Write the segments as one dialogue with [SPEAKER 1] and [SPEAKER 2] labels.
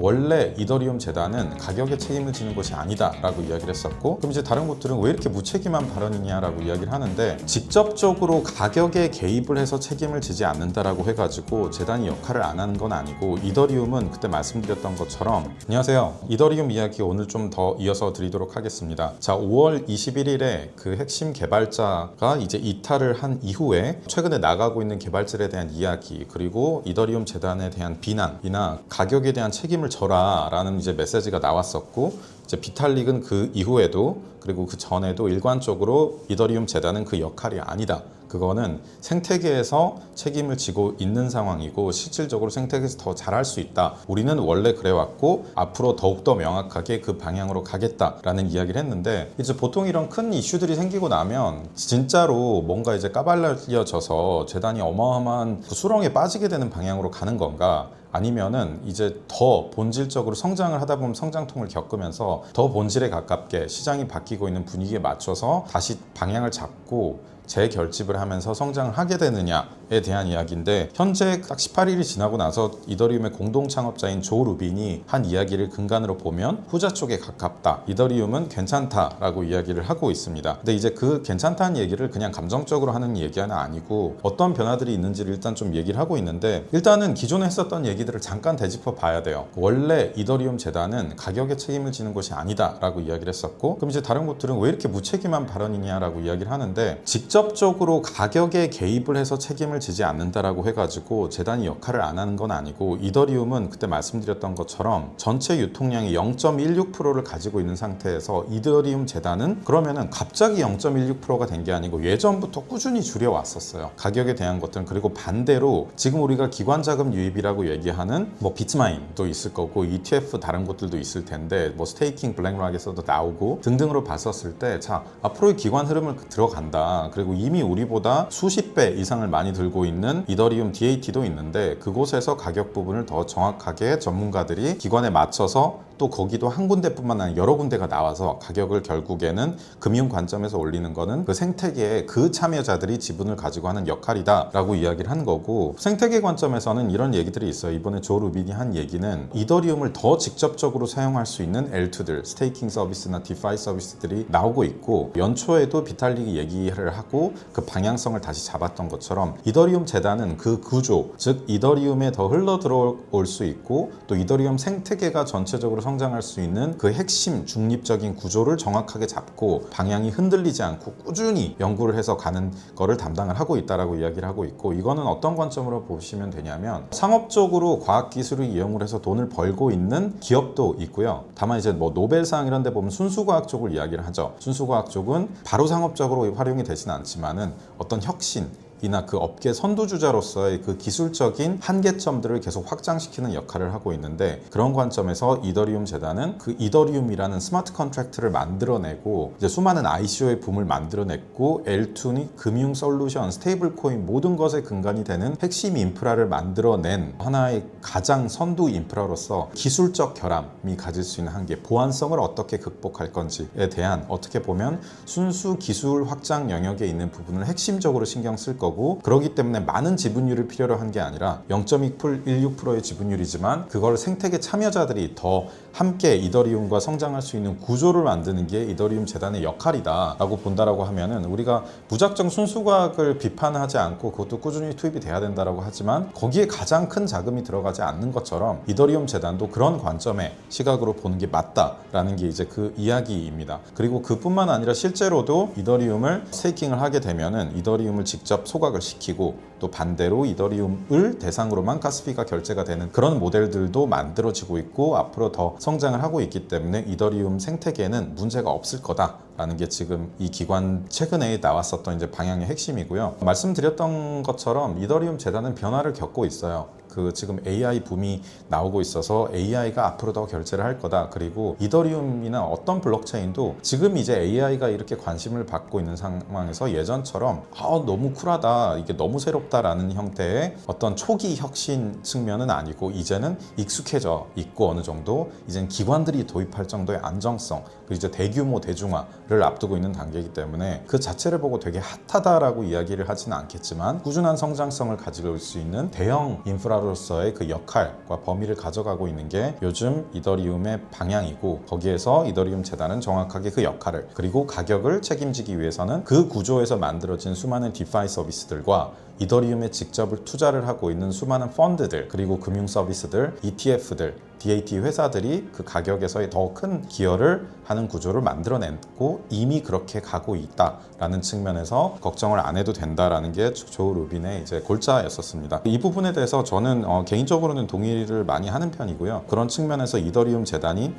[SPEAKER 1] 원래 이더리움 재단은 가격에 책임을 지는 것이 아니다 라고 이야기를 했었고, 그럼 이제 다른 곳들은 왜 이렇게 무책임한 발언이냐 라고 이야기를 하는데, 직접적으로 가격에 개입을 해서 책임을 지지 않는다라고 해가지고 재단이 역할을 안 하는 건 아니고, 이더리움은 그때 말씀드렸던 것처럼, 안녕하세요, 이더리움 이야기 오늘 좀 더 이어서 드리도록 하겠습니다. 자, 5월 21일에 그 핵심 개발자가 이제 이탈을 한 이후에 최근에 나가고 있는 개발자에 대한 이야기, 그리고 이더리움 재단에 대한 비난이나 가격에 대한 책임을 져라 라는 이제 메시지가 나왔었고, 이제 비탈릭은 그 이후에도 그리고 그 전에도 일관적으로 이더리움 재단은 그 역할이 아니다, 그거는 생태계에서 책임을 지고 있는 상황이고 실질적으로 생태계에서 더 잘할 수 있다, 우리는 원래 그래왔고 앞으로 더욱더 명확하게 그 방향으로 가겠다라는 이야기를 했는데, 이제 보통 이런 큰 이슈들이 생기고 나면 진짜로 뭔가 이제 까발려져서 재단이 어마어마한 그 수렁에 빠지게 되는 방향으로 가는 건가, 아니면은 이제 더 본질적으로 성장을 하다 보면 성장통을 겪으면서 더 본질에 가깝게 시장이 바뀌고 있는 분위기에 맞춰서 다시 방향을 잡고 재결집을 하면서 성장을 하게 되느냐에 대한 이야기인데, 현재 딱 18일이 지나고 나서 이더리움의 공동 창업자인 조 루빈이 한 이야기를 근간으로 보면 후자 쪽에 가깝다, 이더리움은 괜찮다라고 이야기를 하고 있습니다. 근데 이제 그 괜찮다는 얘기를 그냥 감정적으로 하는 얘기는 아니고 어떤 변화들이 있는지를 일단 좀 얘기를 하고 있는데, 일단은 기존에 했었던 얘기들을 잠깐 되짚어 봐야 돼요. 원래 이더리움 재단은 가격에 책임을 지는 것이 아니다 라고 이야기를 했었고, 그럼 이제 다른 곳들은 왜 이렇게 무책임한 발언이냐 라고 이야기를 하는데, 직접적으로 가격에 개입을 해서 책임을 지지 않는다라고 해가지고 재단이 역할을 안 하는 건 아니고, 이더리움은 그때 말씀드렸던 것처럼 전체 유통량의 0.16%를 가지고 있는 상태에서 이더리움 재단은 그러면은 갑자기 0.16%가 된 게 아니고 예전부터 꾸준히 줄여왔었어요, 가격에 대한 것들은. 그리고 반대로 지금 우리가 기관 자금 유입이라고 얘기하는 뭐 비트마인도 있을 거고 ETF 다른 곳들도 있을 텐데, 뭐 스테이킹 블랙락에서도 나오고 등등으로 봤었을 때, 자, 앞으로의 기관 흐름을 들어간다, 그리고 이미 우리보다 수십 배 이상을 많이 들고 있는 이더리움 DAT도 있는데, 그곳에서 가격 부분을 더 정확하게 전문가들이 기관에 맞춰서, 또 거기도 한 군데뿐만 아니라 여러 군데가 나와서 가격을 결국에는 금융 관점에서 올리는 거는 그 생태계의 그 참여자들이 지분을 가지고 하는 역할이다 라고 이야기를 한 거고, 생태계 관점에서는 이런 얘기들이 있어요. 이번에 조 루빈이 한 얘기는 이더리움을 더 직접적으로 사용할 수 있는 L2들, 스테이킹 서비스나 디파이 서비스들이 나오고 있고, 연초에도 비탈릭이 얘기를 하고 그 방향성을 다시 잡았던 것처럼 이더리움 재단은 그 구조, 즉 이더리움에 더 흘러 들어올 수 있고 또 이더리움 생태계가 전체적으로 성장할 수 있는 그 핵심 중립적인 구조를 정확하게 잡고 방향이 흔들리지 않고 꾸준히 연구를 해서 가는 거를 담당을 하고 있다라고 이야기를 하고 있고, 이거는 어떤 관점으로 보시면 되냐면, 상업적으로 과학기술을 이용을 해서 돈을 벌고 있는 기업도 있고요. 다만 이제 뭐 노벨상 이런 데 보면 순수과학 쪽을 이야기를 하죠. 순수과학 쪽은 바로 상업적으로 활용이 되지는 않지만은 어떤 혁신 이나 그 업계 선두주자로서의 그 기술적인 한계점들을 계속 확장시키는 역할을 하고 있는데, 그런 관점에서 이더리움 재단은 그 이더리움이라는 스마트 컨트랙트를 만들어내고 이제 수많은 ICO의 붐을 만들어냈고, L2니 금융 솔루션, 스테이블 코인 모든 것의 근간이 되는 핵심 인프라를 만들어낸 하나의 가장 선두 인프라로서 기술적 결함이 가질 수 있는 한계, 보안성을 어떻게 극복할 건지에 대한, 어떻게 보면 순수 기술 확장 영역에 있는 부분을 핵심적으로 신경 쓸 거고, 그렇기 때문에 많은 지분율을 필요로 한 게 아니라 0.16%의 지분율이지만 그걸 생태계 참여자들이 더 함께 이더리움과 성장할 수 있는 구조를 만드는 게 이더리움 재단의 역할이다 라고 본다라고 하면은, 우리가 무작정 순수과학을 비판하지 않고 그것도 꾸준히 투입이 돼야 된다라고 하지만 거기에 가장 큰 자금이 들어가지 않는 것처럼 이더리움 재단도 그런 관점의 시각으로 보는 게 맞다라는 게 이제 그 이야기입니다. 그리고 그뿐만 아니라 실제로도 이더리움을 스테이킹을 하게 되면은 이더리움을 직접 소각을 시키고, 또 반대로 이더리움을 대상으로만 가스피가 결제가 되는 그런 모델들도 만들어지고 있고 앞으로 더 성장을 하고 있기 때문에 이더리움 생태계에는 문제가 없을 거다라는 게 지금 이 기관 최근에 나왔었던 이제 방향의 핵심이고요. 말씀드렸던 것처럼 이더리움 재단은 변화를 겪고 있어요. 그 지금 AI 붐이 나오고 있어서 AI가 앞으로 더 결제를 할 거다. 그리고 이더리움이나 어떤 블록체인도 지금 이제 AI가 이렇게 관심을 받고 있는 상황에서 예전처럼 너무 쿨하다, 이게 너무 새롭다라는 형태의 어떤 초기 혁신 측면은 아니고, 이제는 익숙해져 있고 어느 정도 이제는 기관들이 도입할 정도의 안정성, 그리고 이제 대규모 대중화를 앞두고 있는 단계이기 때문에 그 자체를 보고 되게 핫하다라고 이야기를 하지는 않겠지만 꾸준한 성장성을 가지고 올 수 있는 대형 인프라 나라로서의 그 역할과 범위를 가져가고 있는 게 요즘 이더리움의 방향이고, 거기에서 이더리움 재단은 정확하게 그 역할을, 그리고 가격을 책임지기 위해서는 그 구조에서 만들어진 수많은 디파이 서비스들과 이더리움에 직접 투자를 하고 있는 수많은 펀드들, 그리고 금융 서비스들, ETF들, DAT 회사들이 그 가격에서의 더 큰 기여를 하는 구조를 만들어냈고, 이미 그렇게 가고 있다라는 측면에서 걱정을 안 해도 된다라는 게 조 루빈의 이제 골자였었습니다. 이 부분에 대해서 저는 개인적으로는 동의를 많이 하는 편이고요. 그런 측면에서 이더리움 재단이,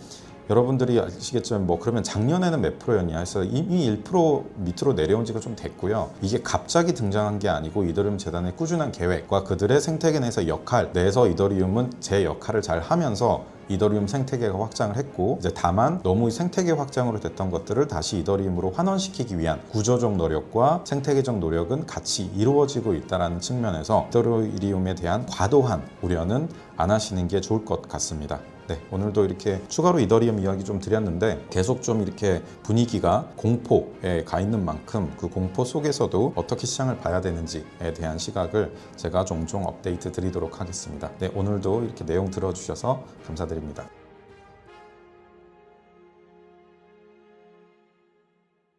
[SPEAKER 1] 여러분들이 아시겠지만 그러면 작년에는 몇 프로였냐 해서 이미 1% 밑으로 내려온 지가 좀 됐고요. 이게 갑자기 등장한 게 아니고 이더리움 재단의 꾸준한 계획과 그들의 생태계 내에서 역할 내에서 이더리움은 제 역할을 잘 하면서 이더리움 생태계가 확장을 했고, 이제 다만 너무 생태계 확장으로 됐던 것들을 다시 이더리움으로 환원시키기 위한 구조적 노력과 생태계적 노력은 같이 이루어지고 있다는 측면에서 이더리움에 대한 과도한 우려는 안 하시는 게 좋을 것 같습니다. 네, 오늘도 이렇게 추가로 이더리움 이야기 좀 드렸는데, 계속 좀 이렇게 분위기가 공포에 가 있는 만큼 그 공포 속에서도 어떻게 시장을 봐야 되는지에 대한 시각을 제가 종종 업데이트 드리도록 하겠습니다. 네, 오늘도 이렇게 내용 들어주셔서 감사드립니다.